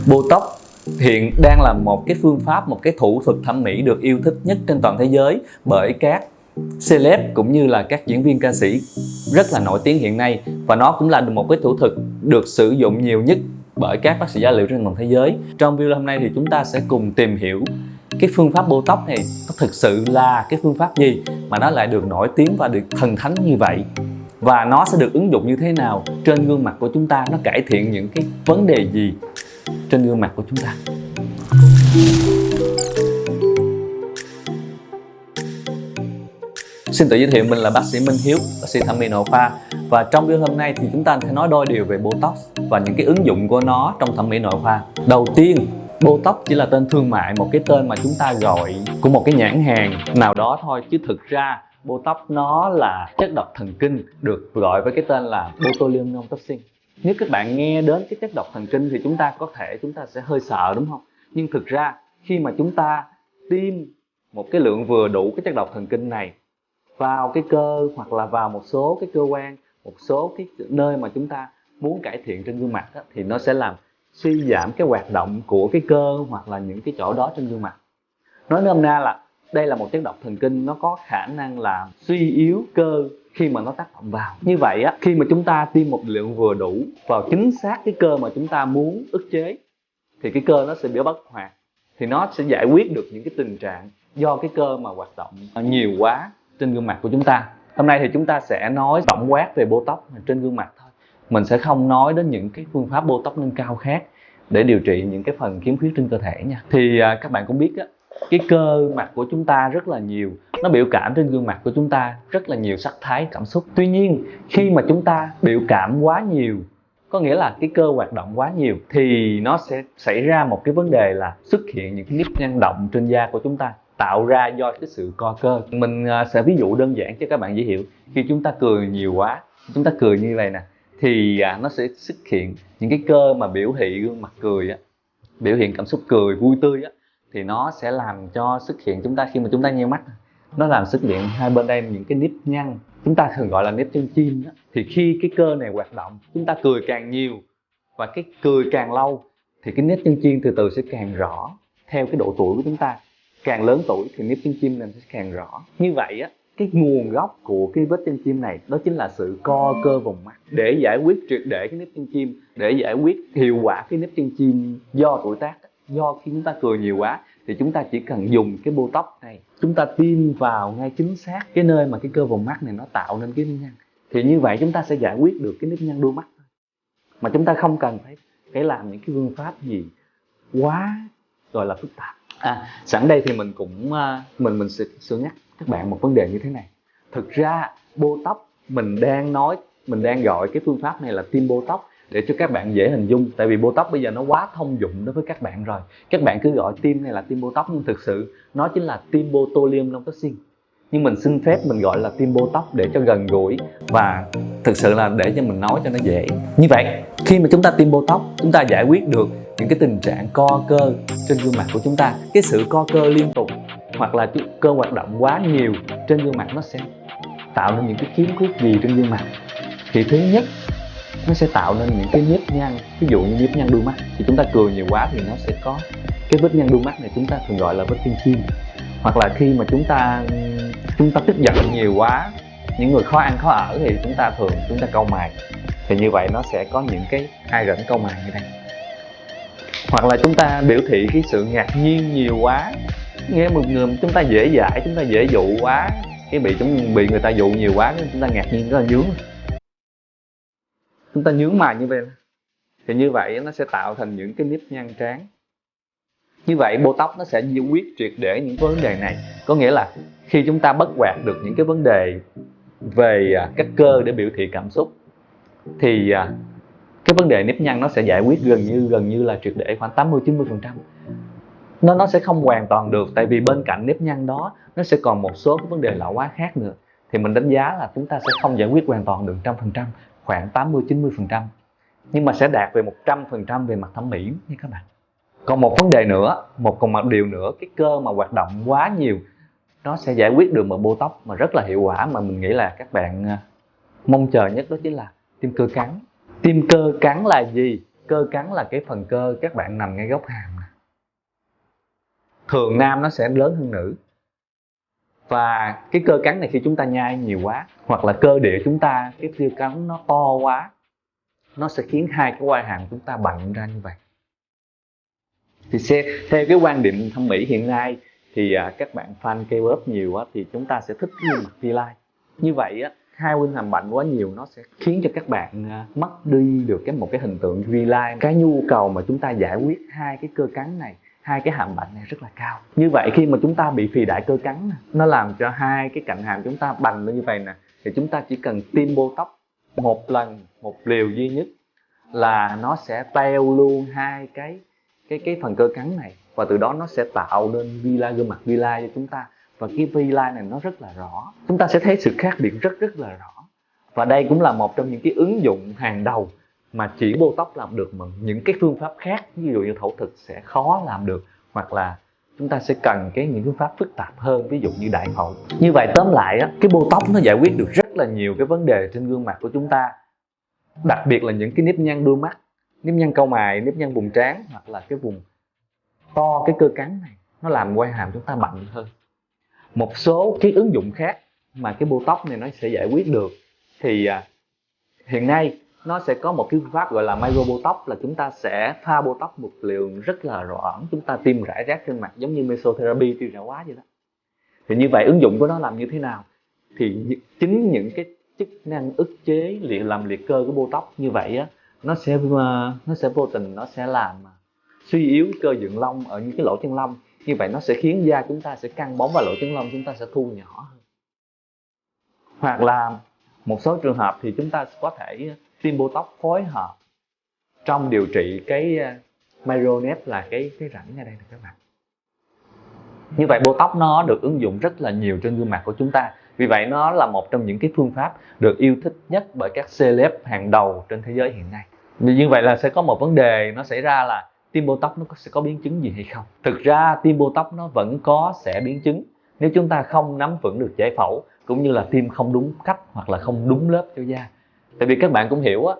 Botox hiện đang là một cái phương pháp, một cái thủ thuật thẩm mỹ được yêu thích nhất trên toàn thế giới bởi các celeb cũng như là các diễn viên ca sĩ rất là nổi tiếng hiện nay, và nó cũng là một cái thủ thuật được sử dụng nhiều nhất bởi các bác sĩ da liễu trên toàn thế giới. Trong video hôm nay thì chúng ta sẽ cùng tìm hiểu cái phương pháp Botox này nó thực sự là cái phương pháp gì mà nó lại được nổi tiếng và được thần thánh như vậy, và nó sẽ được ứng dụng như thế nào trên gương mặt của chúng ta, nó cải thiện những cái vấn đề gì trên gương mặt của chúng ta. Xin tự giới thiệu, mình là bác sĩ Minh Hiếu, bác sĩ thẩm mỹ nội khoa, và trong video hôm nay thì chúng ta sẽ nói đôi điều về Botox và những cái ứng dụng của nó trong thẩm mỹ nội khoa. Đầu tiên, Botox chỉ là tên thương mại, một cái tên mà chúng ta gọi của một cái nhãn hàng nào đó thôi, chứ thực ra Botox nó là chất độc thần kinh được gọi với cái tên là botulinum toxin. Nếu các bạn nghe đến cái chất độc thần kinh thì chúng ta sẽ hơi sợ, đúng không? Nhưng thực ra khi mà chúng ta tiêm một cái lượng vừa đủ cái chất độc thần kinh này vào cái cơ, hoặc là vào một số cái cơ quan, một số cái nơi mà chúng ta muốn cải thiện trên gương mặt đó, thì nó sẽ làm suy giảm cái hoạt động của cái cơ hoặc là những cái chỗ đó trên gương mặt. Nói nôm na là đây là một chất độc thần kinh, nó có khả năng làm suy yếu cơ khi mà nó tác động vào. Như vậy á, khi mà chúng ta tiêm một lượng vừa đủ vào chính xác cái cơ mà chúng ta muốn ức chế, thì cái cơ nó sẽ bị bất hoạt, thì nó sẽ giải quyết được những cái tình trạng do cái cơ mà hoạt động nhiều quá trên gương mặt của chúng ta. Hôm nay thì chúng ta sẽ nói tổng quát về Botox trên gương mặt thôi. Mình sẽ không nói đến những cái phương pháp Botox nâng cao khác để điều trị những cái phần khiếm khuyết trên cơ thể nha. Thì các bạn cũng biết á, cái cơ mặt của chúng ta rất là nhiều, nó biểu cảm trên gương mặt của chúng ta rất là nhiều sắc thái cảm xúc. Tuy nhiên khi mà chúng ta biểu cảm quá nhiều, có nghĩa là cái cơ hoạt động quá nhiều, thì nó sẽ xảy ra một cái vấn đề là xuất hiện những cái nếp nhăn động trên da của chúng ta, tạo ra do cái sự co cơ. Mình sẽ ví dụ đơn giản cho các bạn dễ hiểu. Khi chúng ta cười nhiều quá, chúng ta cười như vậy nè, thì nó sẽ xuất hiện những cái cơ mà biểu hiện gương mặt cười á, biểu hiện cảm xúc cười vui tươi á, thì nó sẽ làm cho xuất hiện chúng ta, khi mà chúng ta nheo mắt, nó làm xuất hiện hai bên đây những cái nếp nhăn, chúng ta thường gọi là nếp chân chim đó. Thì khi cái cơ này hoạt động, chúng ta cười càng nhiều và cái cười càng lâu, thì cái nếp chân chim từ từ sẽ càng rõ. Theo cái độ tuổi của chúng ta, càng lớn tuổi thì nếp chân chim này sẽ càng rõ. Như vậy á, cái nguồn gốc của cái vết chân chim này đó chính là sự co cơ vùng mắt. Để giải quyết triệt để cái nếp chân chim, để giải quyết hiệu quả cái nếp chân chim do tuổi tác, do khi chúng ta cười nhiều quá, thì chúng ta chỉ cần dùng cái Botox này, chúng ta tiêm vào ngay chính xác cái nơi mà cái cơ vùng mắt này nó tạo nên cái nếp nhăn, thì như vậy chúng ta sẽ giải quyết được cái nếp nhăn đuôi mắt, mà chúng ta không cần phải làm những cái phương pháp gì quá gọi là phức tạp. Sẵn đây thì mình cũng mình sẽ nhắc các bạn một vấn đề như thế này. Thực ra Botox mình đang gọi cái phương pháp này là tiêm Botox để cho các bạn dễ hình dung. Tại vì Botox bây giờ nó quá thông dụng đối với các bạn rồi. Các bạn cứ gọi tiêm này là tiêm Botox, nhưng thực sự nó chính là tiêm botulinum toxin. Nhưng mình xin phép mình gọi là tiêm Botox để cho gần gũi, và thực sự là để cho mình nói cho nó dễ. Như vậy khi mà chúng ta tiêm Botox, chúng ta giải quyết được những cái tình trạng co cơ trên gương mặt của chúng ta. Cái sự co cơ liên tục hoặc là cơ hoạt động quá nhiều trên gương mặt, nó sẽ tạo nên những cái khiếm khuyết gì trên gương mặt. Thì thứ nhất, nó sẽ tạo nên những cái nếp nhăn. Ví dụ như nếp nhăn đuôi mắt, thì chúng ta cười nhiều quá thì nó sẽ có cái vết nhăn đuôi mắt này, chúng ta thường gọi là vết chân chim. Hoặc là khi mà chúng ta tức giận nhiều quá, những người khó ăn khó ở, thì chúng ta cau mày, thì như vậy nó sẽ có những cái hai rãnh cau mày như đây. Hoặc là chúng ta biểu thị cái sự ngạc nhiên nhiều quá, nghe một người chúng ta dễ dãi, chúng ta dễ dụ quá, cái bị người ta dụ nhiều quá, chúng ta ngạc nhiên, rất là nhướng, chúng ta nhướng mày như vậy, thì như vậy nó sẽ tạo thành những cái nếp nhăn trán. Như vậy Botox nó sẽ giải quyết triệt để những vấn đề này. Có nghĩa là khi chúng ta bất hoạt được những cái vấn đề về các cơ để biểu thị cảm xúc, thì cái vấn đề nếp nhăn nó sẽ giải quyết gần như là triệt để, khoảng 80-90%. Nó sẽ không hoàn toàn được, tại vì bên cạnh nếp nhăn đó nó sẽ còn một số cái vấn đề lão hóa khác nữa. Thì mình đánh giá là chúng ta sẽ không giải quyết hoàn toàn được 100%, khoảng 80-90%, nhưng mà sẽ đạt về 100% về mặt thẩm mỹ nha các bạn. Còn một vấn đề nữa, một điều nữa, cái cơ mà hoạt động quá nhiều, nó sẽ giải quyết được bằng Botox mà rất là hiệu quả, mà mình nghĩ là các bạn mong chờ nhất, đó chính là tiêm cơ cắn. Tiêm cơ cắn là gì? Cơ cắn là cái phần cơ các bạn nằm ngay góc hàm. Thường nam nó sẽ lớn hơn nữ. Và cái cơ cắn này khi chúng ta nhai nhiều quá, hoặc là cơ địa chúng ta, cái cơ cắn nó to quá, nó sẽ khiến hai cái quai hàm chúng ta bặn ra như vậy. Thì theo cái quan điểm thẩm mỹ hiện nay thì các bạn fan K-pop nhiều á, thì chúng ta sẽ thích cái gương mặt V-line. Như vậy á, hai bên hàm bặn quá nhiều nó sẽ khiến cho các bạn mất đi được một cái hình tượng V-line. Cái nhu cầu mà chúng ta giải quyết hai cái cơ cắn này, hai cái hàm bặn này rất là cao. Như vậy khi mà chúng ta bị phì đại cơ cắn, nó làm cho hai cái cạnh hàm chúng ta bành lên như vậy nè, thì chúng ta chỉ cần tiêm Botox một lần, một liều duy nhất là nó sẽ teo luôn hai cái phần cơ cắn này, và từ đó nó sẽ tạo nên V-line, gương mặt V-line cho chúng ta. Và cái V-line này nó rất là rõ, chúng ta sẽ thấy sự khác biệt rất là rõ. Và đây cũng là một trong những cái ứng dụng hàng đầu mà chỉ Botox làm được, mà những cái phương pháp khác ví dụ như phẫu thuật sẽ khó làm được, hoặc là chúng ta sẽ cần những phương pháp phức tạp hơn, ví dụ như đại phẫu. Như vậy tóm lại á, cái Botox nó giải quyết được rất là nhiều cái vấn đề trên gương mặt của chúng ta, đặc biệt là những cái nếp nhăn đuôi mắt, nếp nhăn cau mày, nếp nhăn vùng trán, hoặc là cái vùng to cái cơ cắn này, nó làm quai hàm chúng ta bặn hơn. Một số cái ứng dụng khác mà cái Botox này nó sẽ giải quyết được thì hiện nay nó sẽ có một cái phương pháp gọi là micro Botox, là chúng ta sẽ pha Botox một lượng rất là rõ, chúng ta tiêm rải rác trên mặt giống như mesotherapy, tiêu rã quá vậy đó. Thì như vậy ứng dụng của nó làm như thế nào? Thì chính những cái chức năng ức chế làm liệt cơ của Botox như vậy á, nó sẽ vô tình nó sẽ làm suy yếu cơ dựng lông ở những cái lỗ chân lông. Như vậy nó sẽ khiến da chúng ta sẽ căng bóng và lỗ chân lông chúng ta sẽ thu nhỏ hơn. Hoặc là một số trường hợp thì chúng ta có thể tiêm Botox phối hợp trong điều trị cái micro nếp, là cái rãnh ở đây nè các bạn. Như vậy Botox nó được ứng dụng rất là nhiều trên gương mặt của chúng ta. Vì vậy nó là một trong những cái phương pháp được yêu thích nhất bởi các celeb hàng đầu trên thế giới hiện nay. Như vậy là sẽ có một vấn đề nó xảy ra là tiêm Botox nó sẽ có biến chứng gì hay không? Thực ra tiêm Botox nó vẫn sẽ biến chứng nếu chúng ta không nắm vững được giải phẫu, cũng như là tiêm không đúng cách hoặc là không đúng lớp cho da. Tại vì các bạn cũng hiểu á,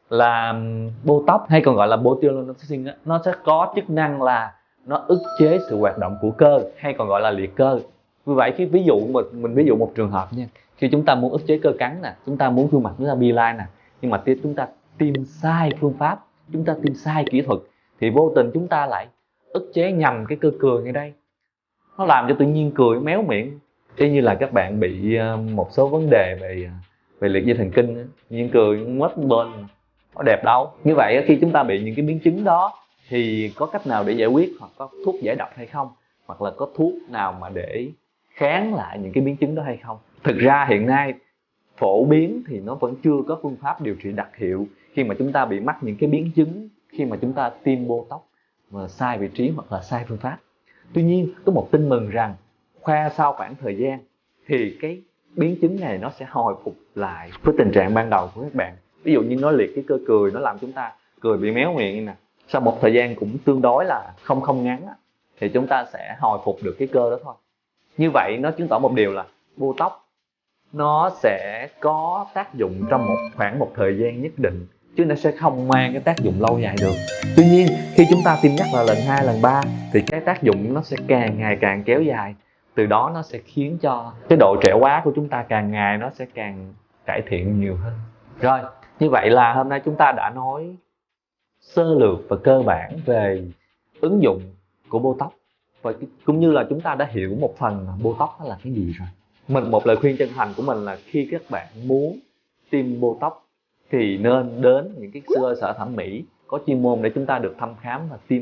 là Botox hay còn gọi là botulinum toxin á, nó sẽ có chức năng là nó ức chế sự hoạt động của cơ, hay còn gọi là liệt cơ. Vì vậy khi mình ví dụ một trường hợp nha, khi chúng ta muốn ức chế cơ cắn nè, chúng ta muốn gương mặt chúng ta V-line nè, nhưng mà chúng ta tiêm sai phương pháp, chúng ta tiêm sai kỹ thuật, thì vô tình chúng ta lại ức chế nhầm cái cơ cười ngay đây, nó làm cho tự nhiên cười méo miệng, y như là các bạn bị một số vấn đề về liệt dây thần kinh, nhiên cười mất bên, có đẹp đâu. Như vậy khi chúng ta bị những cái biến chứng đó thì có cách nào để giải quyết, hoặc có thuốc giải độc hay không, hoặc là có thuốc nào mà để kháng lại những cái biến chứng đó hay không? Thực ra hiện nay phổ biến thì nó vẫn chưa có phương pháp điều trị đặc hiệu khi mà chúng ta bị mắc những cái biến chứng khi mà chúng ta tiêm Botox mà sai vị trí hoặc là sai phương pháp. Tuy nhiên có một tin mừng rằng qua sau khoảng thời gian thì cái biến chứng này nó sẽ hồi phục lại với tình trạng ban đầu của các bạn. Ví dụ như nó liệt cái cơ cười, nó làm chúng ta cười bị méo miệng như nè, sau một thời gian cũng tương đối là không ngắn thì chúng ta sẽ hồi phục được cái cơ đó thôi. Như vậy nó chứng tỏ một điều là Botox nó sẽ có tác dụng trong khoảng một thời gian nhất định, chứ nó sẽ không mang cái tác dụng lâu dài được. Tuy nhiên khi chúng ta tiêm nhắc là lần 2, lần 3 thì cái tác dụng nó sẽ càng ngày càng kéo dài. Từ đó nó sẽ khiến cho cái độ trẻ hóa của chúng ta càng ngày nó sẽ càng cải thiện nhiều hơn. Rồi, như vậy là hôm nay chúng ta đã nói sơ lược và cơ bản về ứng dụng của Botox, và cũng như là chúng ta đã hiểu một phần Botox nó là cái gì rồi. Một lời khuyên chân thành của mình là khi các bạn muốn tiêm Botox thì nên đến những cái cơ sở thẩm mỹ có chuyên môn để chúng ta được thăm khám và tiêm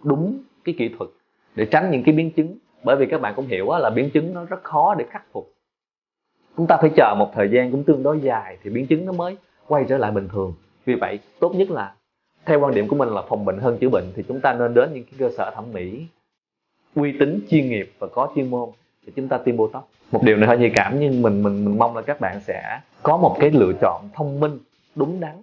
đúng cái kỹ thuật để tránh những cái biến chứng. Bởi vì các bạn cũng hiểu là biến chứng nó rất khó để khắc phục. Chúng ta phải chờ một thời gian cũng tương đối dài thì biến chứng nó mới quay trở lại bình thường. Vì vậy tốt nhất là, theo quan điểm của mình là phòng bệnh hơn chữa bệnh, thì chúng ta nên đến những cái cơ sở thẩm mỹ uy tín, chuyên nghiệp và có chuyên môn để chúng ta tiêm Botox. Một điều này hơi nhạy cảm, nhưng mình mong là các bạn sẽ có một cái lựa chọn thông minh, đúng đắn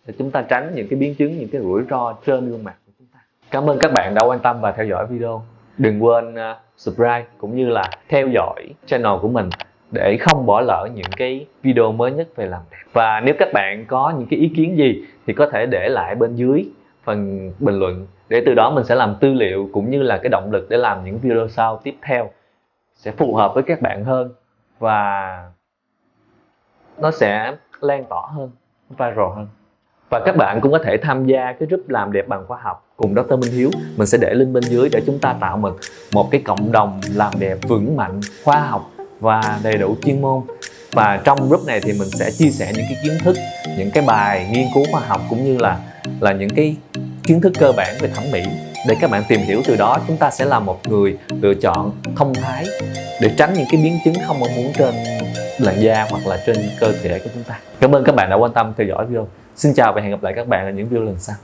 để chúng ta tránh những cái biến chứng, những cái rủi ro trên gương mặt của chúng ta. Cảm ơn các bạn đã quan tâm và theo dõi video. Đừng quên subscribe cũng như là theo dõi channel của mình để không bỏ lỡ những cái video mới nhất về làm đẹp. Và nếu các bạn có những cái ý kiến gì thì có thể để lại bên dưới phần bình luận, để từ đó mình sẽ làm tư liệu cũng như là cái động lực để làm những video sau tiếp theo sẽ phù hợp với các bạn hơn, và nó sẽ lan tỏa hơn, viral hơn. Và các bạn cũng có thể tham gia cái group làm đẹp bằng khoa học cùng Dr. Minh Hiếu. Mình sẽ để link bên dưới để chúng ta tạo một cái cộng đồng làm đẹp vững mạnh, khoa học và đầy đủ chuyên môn. Và trong group này thì mình sẽ chia sẻ những cái kiến thức, những cái bài nghiên cứu khoa học cũng như là những cái kiến thức cơ bản về thẩm mỹ, để các bạn tìm hiểu. Từ đó chúng ta sẽ là một người lựa chọn thông thái để tránh những cái biến chứng không mong muốn trên làn da hoặc là trên cơ thể của chúng ta. Cảm ơn các bạn đã quan tâm theo dõi video. Xin chào và hẹn gặp lại các bạn ở những video lần sau.